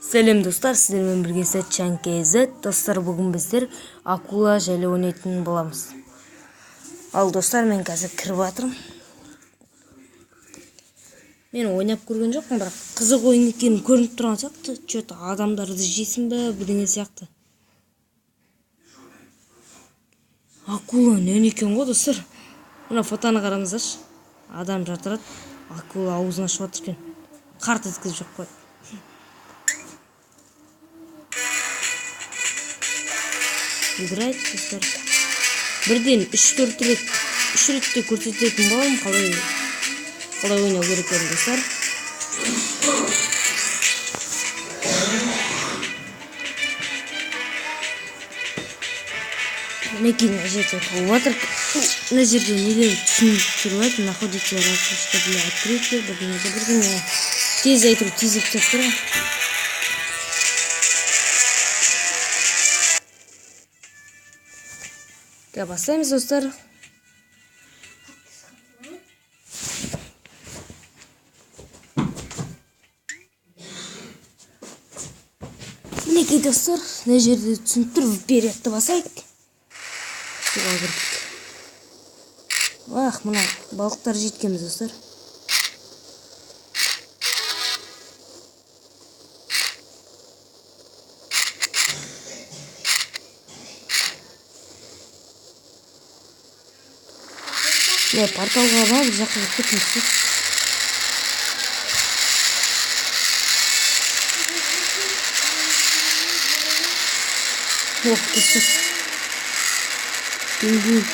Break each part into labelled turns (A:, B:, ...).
A: Сәлем достар, сіздермен бірге Сәтжан KZ. Достар, бүгін біздер акула жайлы ойнайтын боламыз. Ал достар, мен қазір кіріп жатырмын. Мен ойнап көрген жоқпын, бірақ қызық ойын екенін көрініп тұрған сияқты. Че-то адамдарды жейсің бе, бірдеңе сияқты. Акула не екен ғой достар? Мына фотоны қараңыздаршы. Адам жатырады, акула аузын ашып жатыр екен. Қарт еткізіп жоқ қой. Играет достар. Бірден 3-4 ретте көрсететін боламын, қалай ойнау керек екенін достар. Мінекей мына жерде толып жатыр. Мына жерде нелер түсіндіріп находится различные для открытия, бірдеңе. Тез айтып тұр. Бастаймыз достар. Мінекей достар, мына жерде түсіндіріп впередті басайық. Суға кірдік. Мына балықтар жеткенбіз достар. Порталға бар, бір жаққа кетмейсіз. Достар. Пингвин.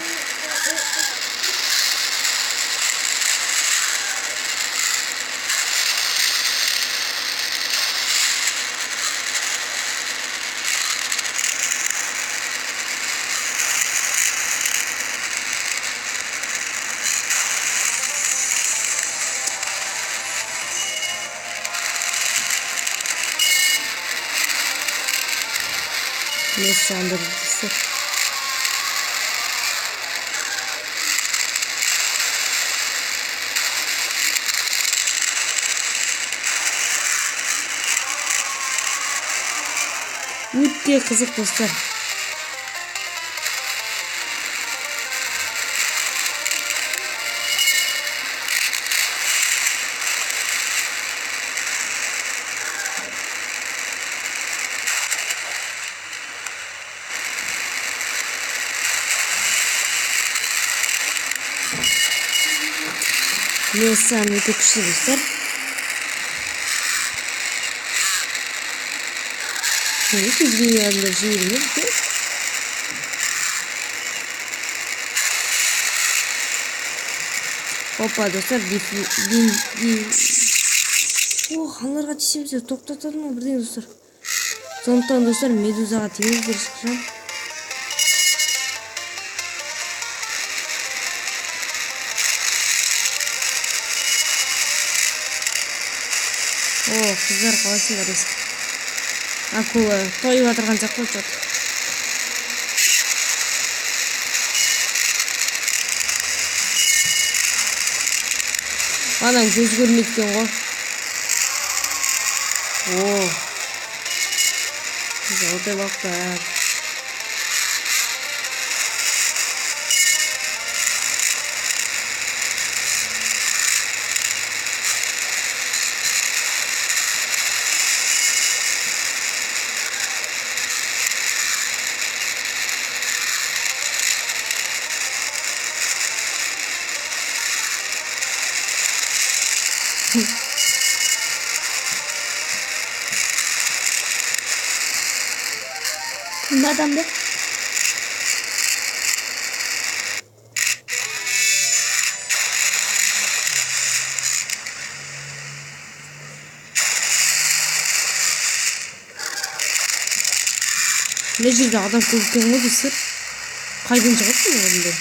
A: Несі андырдысы. Өте қызық достар. Neyse, öte күшті достар. Тізгін ядында жиырмыз бе? Опа, достар, қаңларға тесеміз, тоқтатады ма бірден достар. Сондықтан достар, медузаға теміздер шықшам. Қыздар қаласыңдар есі. Акула тойып атырған жақ қой жат. Анам көз көрмейді екен ғой. Золотой балықтар. Kimde adam be? Ne жерде адам көп екен ғой достар. Қайдан шығасың онда?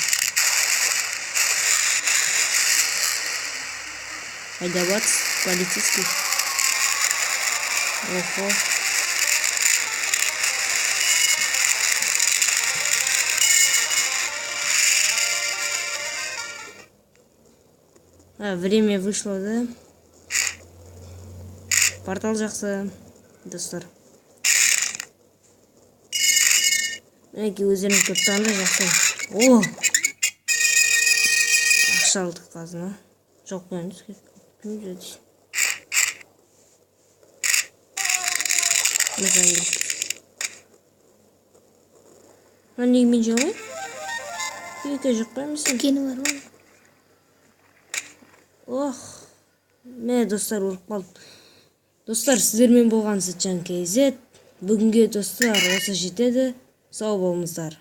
A: Қайда батыс? Полицейский. Охо. Время вышло, да? Портал жақсы. достор. Мінекей өздеріңіз көріп тұрғандай жақсы. О! Ақша алдық қазына. Жоқ қойыңыз. Кім жүреді? Mesela неге мен жей алмаймын? Үйде жоқ па емесің?
B: Кені бар ма?
A: Ох, міне достар ұрып қалдым. Достар, сіздермен болған Сытжан KZ. Бүгінге достар осы жетеді. Сау болыңыздар.